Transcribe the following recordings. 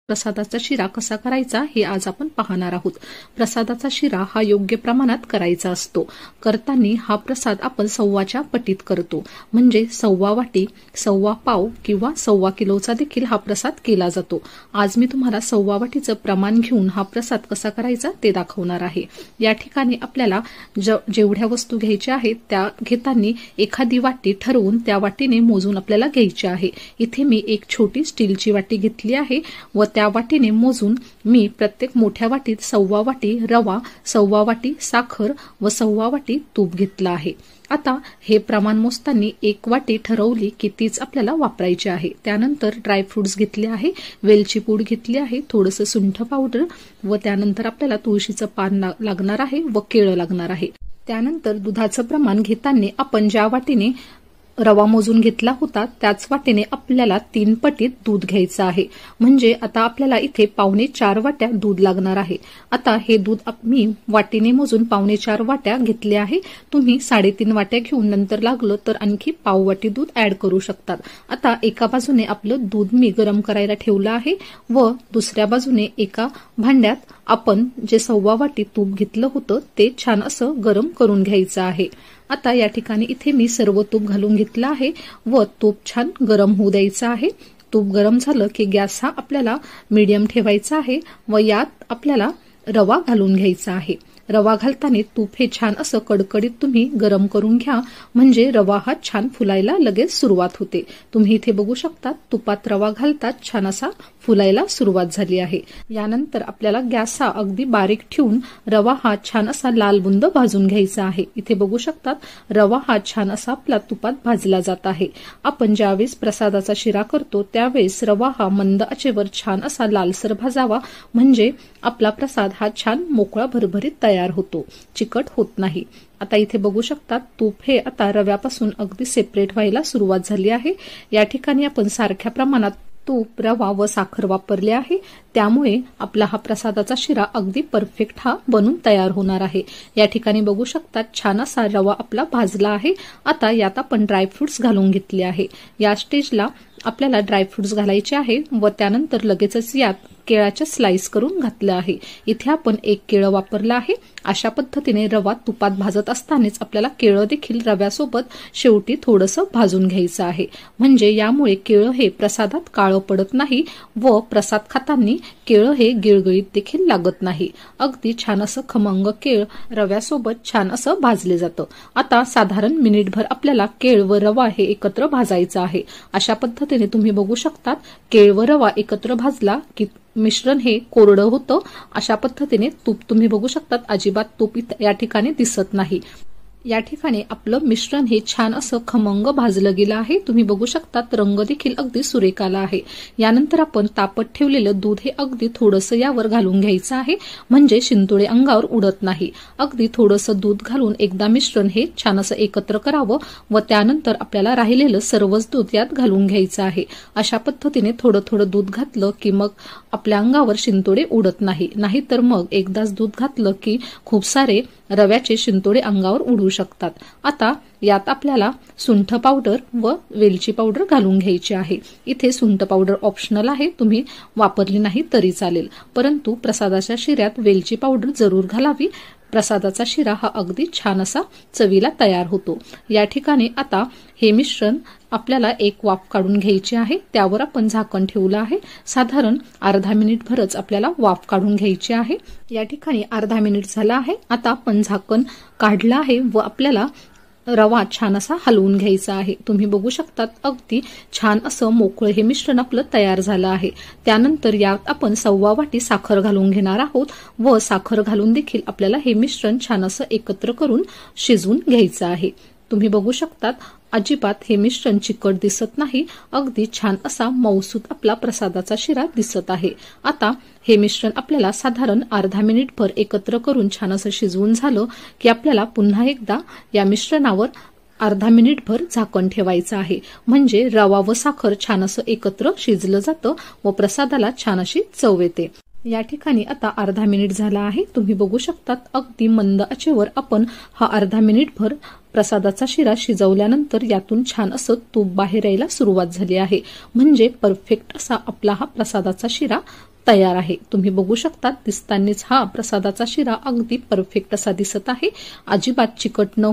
प्रसादाचा शिरा कसा करायचा हे आज आपण पाहणार आहोत। प्रसादाचा शिरा हा योग्य प्रमाणात करायचा असतो। करताना हा प्रसाद आपण सव्वाच्या पटीत करतो, म्हणजे सव्वा वाटी, सव्वा पाव किंवा सव्वा किलोचा देखील हा प्रसाद केला जातो। आज मी तुम्हाला सव्वा वाटीचं प्रमाण घेऊन हा प्रसाद कसा करायचा ते दाखवणार आहे। या ठिकाणी आपल्याला जेवढ्या वस्तू घ्यायच्या आहेत त्या घेताना एखादी वाटी ठरवून त्या वाटीने मोजून आपल्याला घ्यायची आहे। इथे मी एक छोटी स्टीलची वाटी घेतली आहे व त्या वाटीने मोजून मी प्रत्येक मोठ्या वाटीत सव्वा वाटी रवा, सव्वा वाटी साखर व सव्वा वाटी तूप घेतला आहे। आता हे प्रमाण मोजताना एक वाटी ठरवली की तीच आपल्याला वापरायची आहे। त्यानंतर ड्रायफ्रुट्स घेतले आहे, वेलची पूड घेतली आहे, थोडंसं सुंठ पावडर व त्यानंतर आपल्याला तुळशीचं पान लागणार आहे व केळं लागणार आहे। त्यानंतर दुधाचं प्रमाण घेताना आपण ज्या वाटीने रवा मोजून घेतला होता त्याच वाटीने आपल्याला 3 पटीत दूध घ्यायचं आहे। म्हणजे आता आपल्याला इथे 4.25 वाट्या दूध लागणार आहे। आता हे दूध मी वाटीने मोजून 4.25 वाट्या घेतले आहे। तुम्ही 3.5 वाट्या घेऊन नंतर लागलं तर आणखी पाव वाटी दूध ऍड करू शकतात। आता एका बाजूने आपलं दूध मी गरम करायला ठेवलं आहे व दुसऱ्या बाजूने एका भांड्यात आपण जे सव्वा वाटी तूप घेतलं होतं ते छान असं गरम करून घ्यायचं आहे। आता या ठिकाणी इथे मी सर्व तूप घालून घेतलं आहे व तूप छान गरम होऊ द्यायचं आहे। तूप गरम झालं की गॅस हा आपल्याला मीडियम ठेवायचा आहे व यात आपल्याला रवा घालून घ्यायचा आहे। रवा घालताना तूप हे छान असं कडकडीत तुम्ही गरम करून घ्या, म्हणजे रवा हा छान फुलायला लगेच सुरुवात होते। तुम्ही इथे बघू शकता तुपात रवा घालतात छान असा फुलायला सुरुवात झाली आहे। यानंतर आपल्याला गॅस हा अगदी बारीक ठेवून रवा हा छान असा लाल बुंद भाजून घ्यायचा आहे। इथे बघू शकतात रवा हा छान असा आपला तुपात भाजला जात आहे। आपण ज्यावेळेस प्रसादाचा शिरा करतो त्यावेळेस रवा हा मंद आचेवर छान असा लालसर भाजावा, म्हणजे आपला प्रसाद हा छान मोकळा भरभरीत तयार होतो, चिकट होत नाही। आता इथे बघू शकता तूप हे आता रव्यापासून अगदी सेपरेट व्हायला सुरुवात झाली आहे। या ठिकाणी आपण सारख्या प्रमाणात तूप, रवा व साखर वापरले आहे, त्यामुळे आपला हा प्रसादाचा शिरा अगदी परफेक्ट हा बनून तयार होणार आहे। या ठिकाणी बघू शकता छान असा रवा आपला भाजला आहे। आता यात आपण ड्रायफ्रुट्स घालून घेतले आहे। या स्टेजला आपल्याला ड्रायफ्रुट्स घालायचे आहे व त्यानंतर लगेचच यात केळाच्या स्लाइस करून घातलं आहे। इथे आपण एक केळं वापरलं आहे। अशा पद्धतीने रवा तुपात भाजत असतानाच आपल्याला केळं देखील रव्यासोबत शेवटी थोडंसं भाजून घ्यायचं आहे, म्हणजे यामुळे केळं हे प्रसादात काळं पडत नाही व प्रसाद खाताना केळं हे गिळगिळीत देखील लागत नाही। अगदी छान असं खमंग केळ रव्यासोबत छान असं भाजले जातं। आता साधारण मिनिटभर आपल्याला केळ व रवा हे एकत्र भाजायचं आहे। अशा पद्धतीने तुम्ही बघू शकतात केळ व रवा एकत्र भाजला की मिश्रण हे कोरडं होतं। अशा पद्धतीने तूप तुम्ही बघू शकतात अजिबात तूप या ठिकाणी दिसत नाही। या ठिकाणी आपलं मिश्रण हे छान असं खमंग भाजलं गेलं आहे। तुम्ही बघू शकतात रंग देखील अगदी सुरेख आला आहे। यानंतर आपण तापत ठेवलेलं दूध हे अगदी थोडंसं यावर घालून घ्यायचं आहे, म्हणजे शिंतोडे अंगावर उडत नाही। अगदी थोडंसं दूध घालून एकदा मिश्रण हे छान असं एकत्र करावं व त्यानंतर आपल्याला राहिलेलं सर्वच दूध यात घालून घ्यायचं आहे। अशा पद्धतीने थोडं थोडं दूध घातलं की मग आपल्या अंगावर शिंतोडे उडत नाही, नाहीतर मग एकदाच दूध घातलं की खूप सारे रव्याचे शिंतोडे अंगावर उडू शकतात। आता यात आपल्याला सुंठ पावडर व वेलची पावडर घालून घ्यायची आहे। इथे सुंठ पावडर ऑप्शनल आहे, तुम्ही वापरली नाही तरी चालेल, परंतु प्रसादाच्या शिऱ्यात वेलची पावडर जरूर घालावी। प्रसादाचा शिरा हा अगदी छान असा चवीला तयार होतो। या ठिकाणी आता हे मिश्रण आपल्याला एक वाफ काढून घ्यायची आहे। त्यावर आपण झाकण ठेवलं आहे। साधारण अर्धा मिनिटभरच आपल्याला वाफ काढून घ्यायची आहे। या ठिकाणी अर्धा मिनिट झाला आहे। आता आपण झाकण काढलं आहे व आपल्याला रवा छान असा हलवून घ्यायचा आहे। तुम्ही बघू शकतात अगदी छान असं मोकळं हे मिश्रण आपलं तयार झालं आहे। त्यानंतर यात आपण सव्वा वाटी साखर घालून घेणार आहोत व साखर घालून देखील आपल्याला हे मिश्रण छान असं एकत्र करून शिजवून घ्यायचं आहे। तुम्ही बघू शकतात अजिबात हे मिश्रण चिकट दिसत नाही, अगदी छान असा मऊसूत आपला प्रसादाचा शिरा दिसत आहे। आता हे मिश्रण आपल्याला साधारण अर्धा मिनिटभर एकत्र करून छान असं शिजवून झालं की आपल्याला पुन्हा एकदा या मिश्रणावर अर्धा मिनिटभर झाकण ठेवायचं आहे, म्हणजे रवा व साखर छान असं एकत्र शिजलं जातं व प्रसादाला छान अशी चव येते। या ठिकाणी आता अर्धा मिनिट झाला आहे। तुम्ही बघू शकतात अगदी मंद आचेवर आपण हा अर्धा मिनिटभर प्रसादाचा शिरा शिजवल्यानंतर यातून छान असं तूप बाहेर यायला सुरुवात झाली आहे, म्हणजे परफेक्ट असा आपला हा प्रसादाचा शिरा तयार आहे। तुम्ही बघू शकता दिसतानाच हा प्रसादाचा शिरा अगदी परफेक्ट असा दिसत आहे। अजिबात चिकट न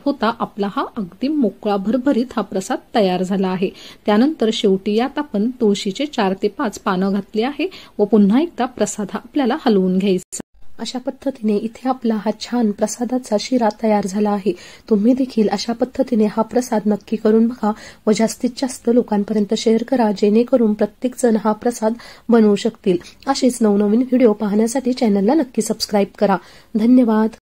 होता आपला हा अगदी मोकळा भरभरीत हा प्रसाद तयार झाला आहे। त्यानंतर शेवटी यात आपण तुळशीचे 4 ते 5 पानं घातली आहे व पुन्हा एकदा प्रसाद हा आपल्याला हलवून घ्यायचा। अशा पद्धतीने इथे आपला हा छान प्रसादाचा शिरा तयार झाला आहे। तुम्ही देखील अशा पद्धतीने हा प्रसाद नक्की करून बघा व जास्तीत जास्त लोकांपर्यंत शेअर करा, जेणेकरून प्रत्येक जण हा प्रसाद बनवू शकतील। असेच नवनवीन व्हिडिओ पाहण्यासाठी चॅनलला नक्की सबस्क्राईब करा। धन्यवाद।